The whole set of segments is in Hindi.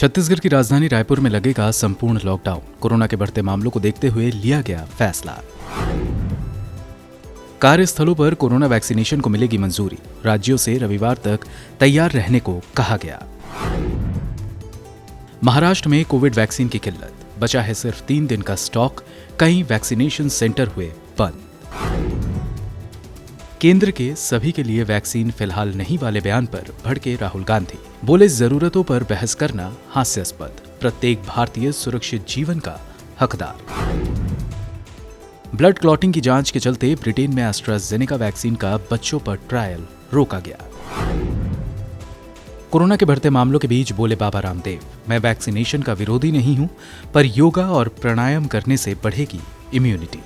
छत्तीसगढ़ की राजधानी रायपुर में लगेगा संपूर्ण लॉकडाउन। कोरोना के बढ़ते मामलों को देखते हुए लिया गया फैसला। कार्यस्थलों पर कोरोना वैक्सीनेशन को मिलेगी मंजूरी। राज्यों से रविवार तक तैयार रहने को कहा गया। महाराष्ट्र में कोविड वैक्सीन की किल्लत, बचा है सिर्फ 3 दिन का स्टॉक। कई वैक्सीनेशन सेंटर हुए बंद। केंद्र के सभी के लिए वैक्सीन फिलहाल नहीं वाले बयान पर भड़के राहुल गांधी। बोले, जरूरतों पर बहस करना हास्यास्पद। प्रत्येक भारतीय सुरक्षित जीवन का हकदार। ब्लड क्लॉटिंग की जांच के चलते ब्रिटेन में एस्ट्राजेनेका वैक्सीन का बच्चों पर ट्रायल रोका गया। कोरोना के बढ़ते मामलों के बीच बोले बाबा रामदेव, मैं वैक्सीनेशन का विरोधी नहीं हूं, पर योगा और प्राणायाम करने से बढ़ेगी इम्यूनिटी।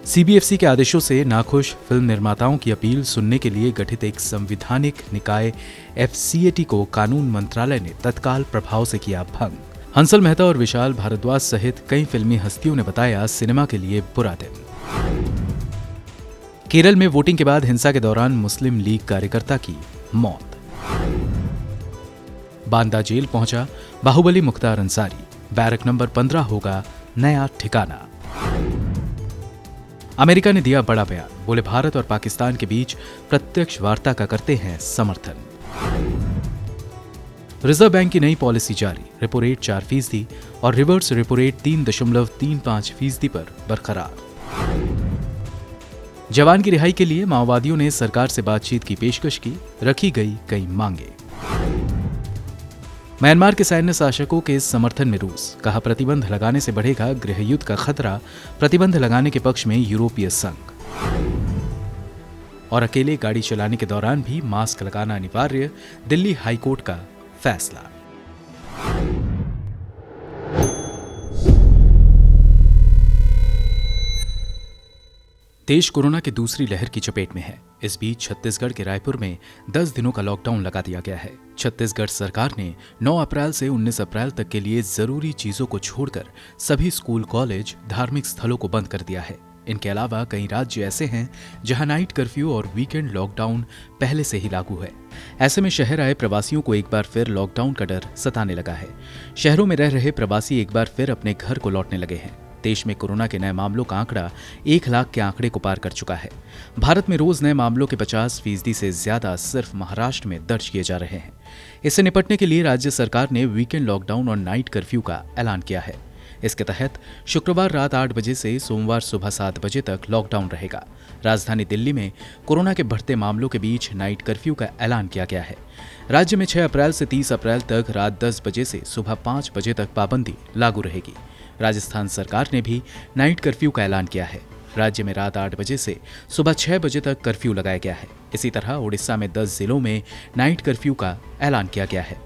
सीबीएफसी के आदेशों से नाखुश फिल्म निर्माताओं की अपील सुनने के लिए गठित एक संवैधानिक निकाय एफसीएटी को कानून मंत्रालय ने तत्काल प्रभाव से किया भंग। हंसल मेहता और विशाल भारद्वाज सहित कई फिल्मी हस्तियों ने बताया सिनेमा के लिए बुरा दिन। केरल में वोटिंग के बाद हिंसा के दौरान मुस्लिम लीग कार्यकर्ता की मौत। बांदा जेल पहुंचा बाहुबली मुख्तार अंसारी। बैरक नंबर 15 होगा नया ठिकाना। अमेरिका ने दिया बड़ा बयान। बोले, भारत और पाकिस्तान के बीच प्रत्यक्ष वार्ता का करते हैं समर्थन। रिजर्व बैंक की नई पॉलिसी जारी। रेपो रेट 4% और रिवर्स रेपो रेट 3.35% पर बरकरार। जवान की रिहाई के लिए माओवादियों ने सरकार से बातचीत की पेशकश की। रखी गई कई मांगे। म्यांमार के सैन्य शासकों के समर्थन में रूस। कहा, प्रतिबंध लगाने से बढ़ेगा गृह युद्ध का खतरा। प्रतिबंध लगाने के पक्ष में यूरोपीय संघ। और अकेले गाड़ी चलाने के दौरान भी मास्क लगाना अनिवार्य। दिल्ली हाईकोर्ट का फैसला। देश कोरोना की दूसरी लहर की चपेट में है। इस बीच छत्तीसगढ़ के रायपुर में 10 दिनों का लॉकडाउन लगा दिया गया है। छत्तीसगढ़ सरकार ने 9 अप्रैल से 19 अप्रैल तक के लिए जरूरी चीजों को छोड़कर सभी स्कूल, कॉलेज, धार्मिक स्थलों को बंद कर दिया है। इनके अलावा कई राज्य ऐसे हैं जहां नाइट कर्फ्यू और वीकेंड लॉकडाउन पहले से ही लागू है। ऐसे में शहर आए प्रवासियों को एक बार फिर लॉकडाउन का डर सताने लगा है। शहरों में रह रहे प्रवासी एक बार फिर अपने घर को लौटने लगे हैं। देश में कोरोना के नए मामलों का आंकड़ा 1 लाख के आंकड़े को पार कर चुका है। भारत में रोज नए मामलों के 50% से ज्यादा सिर्फ महाराष्ट्र में दर्ज किए जा रहे हैं। इससे निपटने के लिए राज्य सरकार ने वीकेंड लॉकडाउन और नाइट कर्फ्यू का ऐलान किया है। इसके तहत शुक्रवार रात 8 बजे से सोमवार सुबह 7 बजे तक लॉकडाउन रहेगा। राजधानी दिल्ली में कोरोना के बढ़ते मामलों के बीच नाइट कर्फ्यू का ऐलान किया गया है। राज्य में 6 अप्रैल से 30 अप्रैल तक रात 10 बजे से सुबह 5 बजे तक पाबंदी लागू रहेगी। राजस्थान सरकार ने भी नाइट कर्फ्यू का ऐलान किया है। राज्य में रात 8 बजे से सुबह 6 बजे तक कर्फ्यू लगाया गया है। इसी तरह उड़ीसा में 10 जिलों में नाइट कर्फ्यू का ऐलान किया गया है।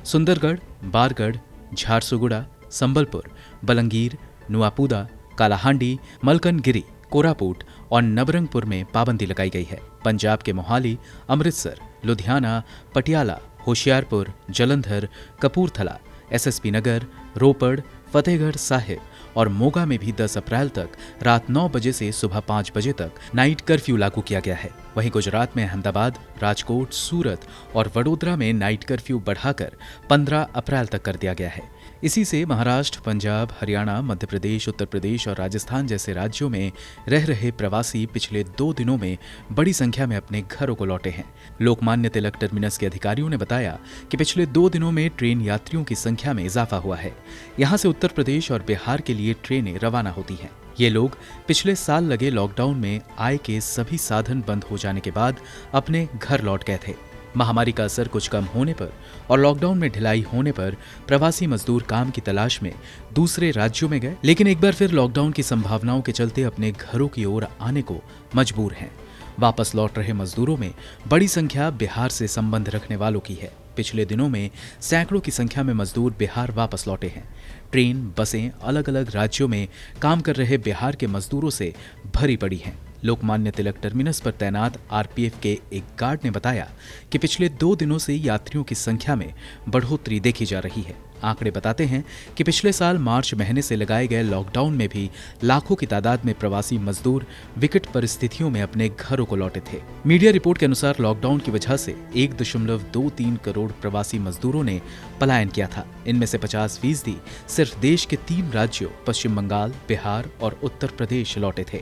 सुंदरगढ़, बारगढ़, झारसुगुड़ा, संबलपुर, बलंगीर, नुआपुदा, कालाहांडी, मलकनगिरी, कोरापुट और नवरंगपुर में पाबंदी लगाई गई है। पंजाब के मोहाली, अमृतसर, लुधियाना, पटियाला, होशियारपुर, जलंधर, कपूरथला, एसएसपी नगर, रोपड़, फतेहगढ़ साहिब और मोगा में भी 10 अप्रैल तक रात 9 बजे से सुबह 5 बजे तक नाइट कर्फ्यू लागू किया गया है। वहीं गुजरात में अहमदाबाद, राजकोट, सूरत और वडोदरा में नाइट कर्फ्यू बढ़ाकर 15 अप्रैल तक कर दिया गया है। इसी से महाराष्ट्र, पंजाब, हरियाणा, मध्य प्रदेश, उत्तर प्रदेश और राजस्थान जैसे राज्यों में रह रहे प्रवासी पिछले 2 दिनों में बड़ी संख्या में अपने घरों को लौटे हैं। लोकमान्य तिलक टर्मिनस के अधिकारियों ने बताया कि पिछले 2 दिनों में ट्रेन यात्रियों की संख्या में इजाफा हुआ है। यहाँ से उत्तर प्रदेश और बिहार के लिए ट्रेनें रवाना होती हैं। ये लोग पिछले साल लगे लॉकडाउन में आय के सभी साधन बंद हो जाने के बाद अपने घर लौट गए थे। महामारी का असर कुछ कम होने पर और लॉकडाउन में ढिलाई होने पर प्रवासी मजदूर काम की तलाश में दूसरे राज्यों में गए, लेकिन एक बार फिर लॉकडाउन की संभावनाओं के चलते अपने घरों की ओर आने को मजबूर हैं। वापस लौट रहे मजदूरों में बड़ी संख्या बिहार से संबंध रखने वालों की है। पिछले दिनों में सैकड़ों की संख्या में मजदूर बिहार वापस लौटे हैं। ट्रेन, बसें अलग अलग राज्यों में काम कर रहे बिहार के मजदूरों से भरी पड़ी हैं। लोकमान्य तिलक टर्मिनस पर तैनात आरपीएफ के एक गार्ड ने बताया कि पिछले 2 दिनों से यात्रियों की संख्या में बढ़ोतरी देखी जा रही है। आंकड़े बताते हैं कि पिछले साल मार्च महीने से लगाए गए लॉकडाउन में भी लाखों की तादाद में प्रवासी मजदूर विकट परिस्थितियों में अपने घरों को लौटे थे। मीडिया रिपोर्ट के अनुसार लॉकडाउन की वजह से 1.23 करोड़ प्रवासी मजदूरों ने पलायन किया था। इनमें से 50% सिर्फ देश के 3 राज्यों पश्चिम बंगाल, बिहार और उत्तर प्रदेश लौटे थे।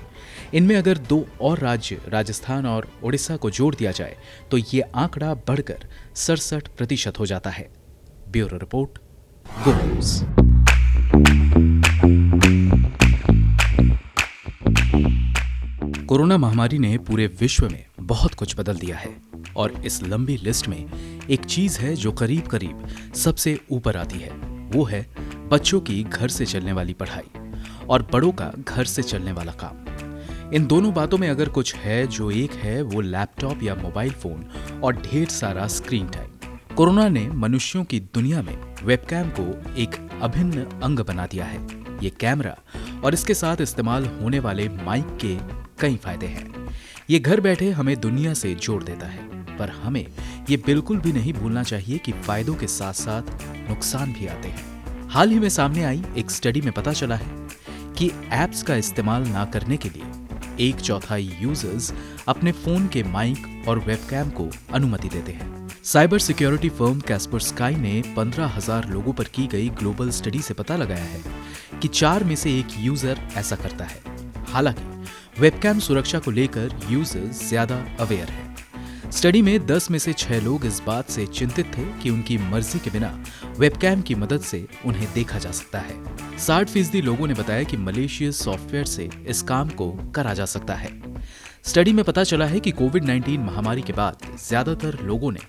इनमें अगर 2 और राज्य राजस्थान और उड़ीसा को जोड़ दिया जाए तो ये आंकड़ा बढ़कर 67% हो जाता है। ब्यूरो रिपोर्ट, गो न्यूज़। कोरोना महामारी ने पूरे विश्व में बहुत कुछ बदल दिया है और इस लंबी लिस्ट में एक चीज है जो करीब करीब सबसे ऊपर आती है। वो है बच्चों की घर से चलने वाली पढ़ाई और बड़ों का घर से चलने वाला काम। इन दोनों बातों में अगर कुछ है जो एक है वो लैपटॉप या मोबाइल फोन और ढेर सारा स्क्रीन टाइम। कोरोना ने मनुष्यों की दुनिया में वेबकैम को एक अभिन्न अंग बना दिया है। ये कैमरा और इसके साथ इस्तेमाल होने वाले माइक के कई फायदे हैं। ये घर बैठे हमें दुनिया से जोड़ देता है, पर हमें ये बिल्कुल भी नहीं भूलना चाहिए कि फायदों के साथ साथ नुकसान भी आते हैं। हाल ही में सामने आई एक स्टडी में पता चला है कि ऐप्स का इस्तेमाल ना करने के लिए 1/4 यूजर्स अपने फोन के माइक और वेबकैम को अनुमति देते हैं। साइबर सिक्योरिटी फर्म कैस्परस्काई ने 15,000 लोगों पर की गई ग्लोबल स्टडी से पता लगाया है कि 4 में से 1 यूजर ऐसा करता है। हालांकि वेबकैम सुरक्षा को लेकर यूजर्स ज्यादा अवेयर हैं। स्टडी में 10 में से 6 लोग इस बात से चिंतित थे कि उनकी मर्जी के बिना वेबकैम की मदद से उन्हें देखा जा सकता है। 60% लोगों ने बताया कि मलेशियस सॉफ्टवेयर से इस काम को करा जा सकता है। स्टडी में पता चला है कि कोविड-19 महामारी के बाद ज्यादातर लोगों ने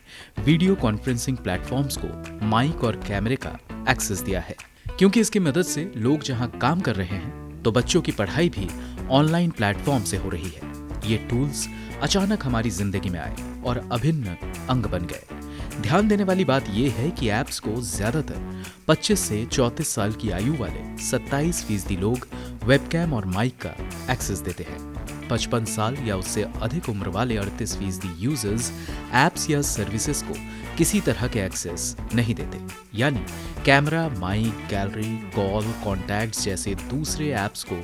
वीडियो कॉन्फ्रेंसिंग प्लेटफॉर्म्स को माइक और कैमरे का एक्सेस दिया है, क्योंकि इसकी मदद से लोग जहां काम कर रहे हैं तो बच्चों की पढ़ाई भी ऑनलाइन प्लेटफॉर्म से हो रही है। ये टूल्स अचानक हमारी जिंदगी में आए और अभिन्न अंग बन गए। ध्यान देने वाली बात यह है कि ऐप्स को ज्यादातर 25 से 34 साल की आयु वाले 27% लोग वेबकैम और माइक का एक्सेस देते हैं। 55 साल या उससे अधिक उम्र वाले 38% यूजर्स ऐप्स या सर्विसेज को किसी तरह के एक्सेस नहीं देते, यानी camera, mic, gallery, call, contacts जैसे दूसरे ऐप्स को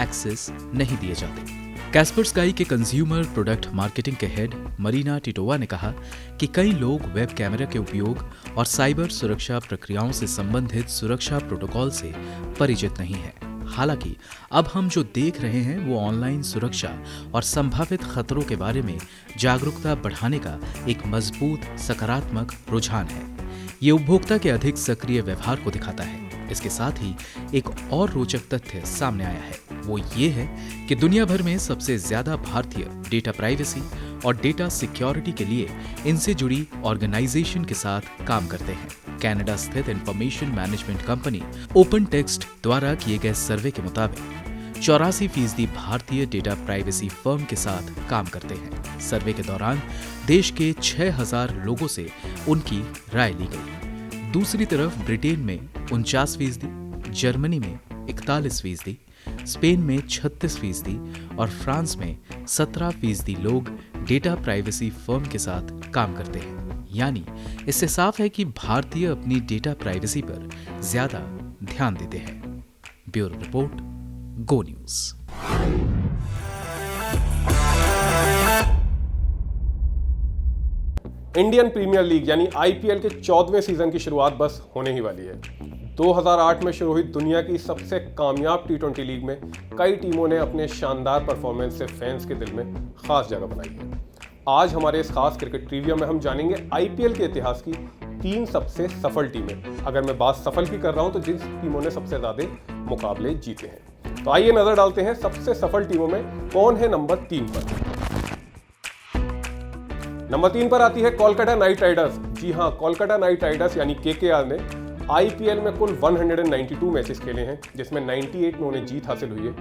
एक्सेस नहीं दिए जाते। कैस्परस्काई के कंज्यूमर प्रोडक्ट मार्केटिंग के हेड मरीना टिटोवा ने कहा कि कई लोग वेब कैमरा के उपयोग और साइबर सुरक्षा प्रक्रियाओं से संबंधित सुरक्षा प्रोटोकॉल से परिचित नहीं हैं। हालांकि अब हम जो देख रहे हैं वो ऑनलाइन सुरक्षा और संभावित खतरों के बारे में जागरूकता बढ़ाने का एक मजबूत सकारात्मक रुझान है। ये उपभोक्ता के अधिक सक्रिय व्यवहार को दिखाता है। इसके साथ ही एक और रोचक तथ्य सामने आया है, वो ये है कि दुनिया भर में सबसे ज्यादा भारतीय डेटा प्राइवेसी और डेटा सिक्योरिटी के लिए इनसे जुड़ी ऑर्गेनाइजेशन के साथ काम करते हैं। कनाडा स्थित information management company open text द्वारा किए गए सर्वे के मुताबिक 84% भारतीय डेटा प्राइवेसी फर्म के साथ काम करते हैं। सर्वे के दौरान देश के 6,000 लोगों से उनकी राय ली गई। दूसरी तरफ ब्रिटेन में 49%, जर्मनी में 41%, स्पेन में 36% और फ्रांस में 17% लोग डेटा प्राइवेसी फर्म के साथ काम करते हैं। यानी इससे साफ है कि भारतीय अपनी डेटा प्राइवेसी पर ज्यादा ध्यान देते हैं। ब्यूरो रिपोर्ट, गो न्यूज़। इंडियन प्रीमियर लीग यानी आईपीएल के 14वें सीजन की शुरुआत बस होने ही वाली है। 2008 में शुरू हुई दुनिया की सबसे कामयाब टी20 लीग में कई टीमों ने अपने शानदार परफॉर्मेंस से फैंस के दिल में खास जगह बनाई है। आज हमारे इस खास क्रिकेट ट्रिविया में हम जानेंगे आईपीएल के इतिहास की 3 सबसे सफल टीमें। अगर मैं बात सफल की कर रहा हूं तो जिन टीमों ने सबसे ज्यादा मुकाबले जीते हैं। तो आइए नजर डालते हैं सबसे सफल टीमों में कौन है नंबर 3 पर। नंबर 3 पर आती है कोलकाता नाइट राइडर्स। जी हां, कोलकाता नाइट राइडर्स यानी केकेआर ने आईपीएल में कुल 192 मैचेस खेले हैं, जिसमें 98 में उन्हें जीत हासिल हुई है,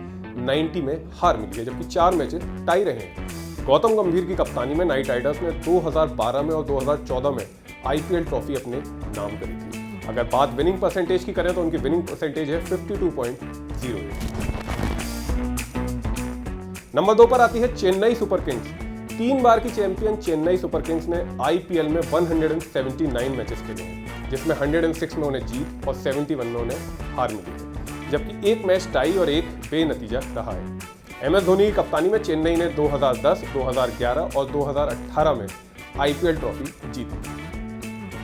90 में हार मिली है, जबकि 4 मैचेस टाई रहे हैं। गौतम गंभीर की कप्तानी में नाइट राइडर्स ने 2012 में और 2014 में आईपीएल ट्रॉफी अपने नाम करी थी। अगर बात विनिंग परसेंटेज की करें तो उनकी विनिंग परसेंटेज है 52.08। नंबर 2 पर आती है चेन्नई सुपर किंग्स। 3 बार की चैंपियन चेन्नई सुपर किंग्स ने आईपीएल में 179 मैचेस खेले हैं। जिसमें 106 में उन्हें जीत और 71 में उन्हें हार मिली है, जबकि एक मैच टाई और एक बेनतीजा रहा है। MS धोनी की कप्तानी में चेन्नई ने 2010, 2011 और 2018 में IPL ट्रॉफी जीती।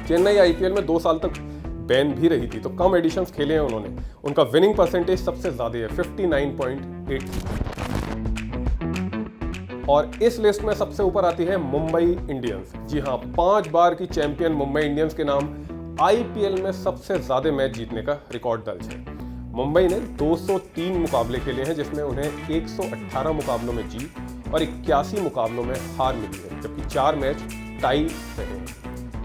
चेन्नई IPL में 2 साल तक बैन भी रही थी, तो कम एडिशंस खेले हैं उन्होंने। उनका विनिंग परसेंटेज सबसे ज़्यादा है 59.8। और इस लिस्ट में सबसे ऊपर आती है मुंबई इंडियंस। जी हाँ, 5 बार की चैंपियन मुंबई इंडियंस के नाम IPL में सबसे ज़्यादा मैच जीतने का रिकॉर्ड दर्ज है। मुंबई ने 203 मुकाबले खेले हैं, जिसमें उन्हें 118 मुकाबलों में जीत और 81 मुकाबलों में हार मिली है, जबकि 4 मैच टाई रहे हैं।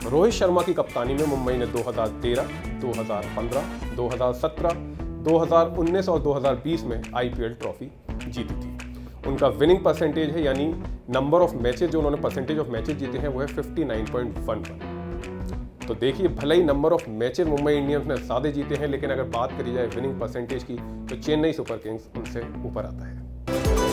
रोहित शर्मा की कप्तानी में मुंबई ने 2013, 2015, 2017, 2019 और 2020 में IPL ट्रॉफी जीती थी। उनका विनिंग परसेंटेज है, यानी नंबर ऑफ मैचेज जो उन्होंने परसेंटेज ऑफ मैचेज जीते हैं वो है 59.11। तो देखिए, भले ही number of matches Mumbai Indians ने ज़्यादा जीते हैं, लेकिन अगर बात करी जाए विनिंग परसेंटेज की तो चेन्नई सुपर किंग्स उनसे ऊपर आता है।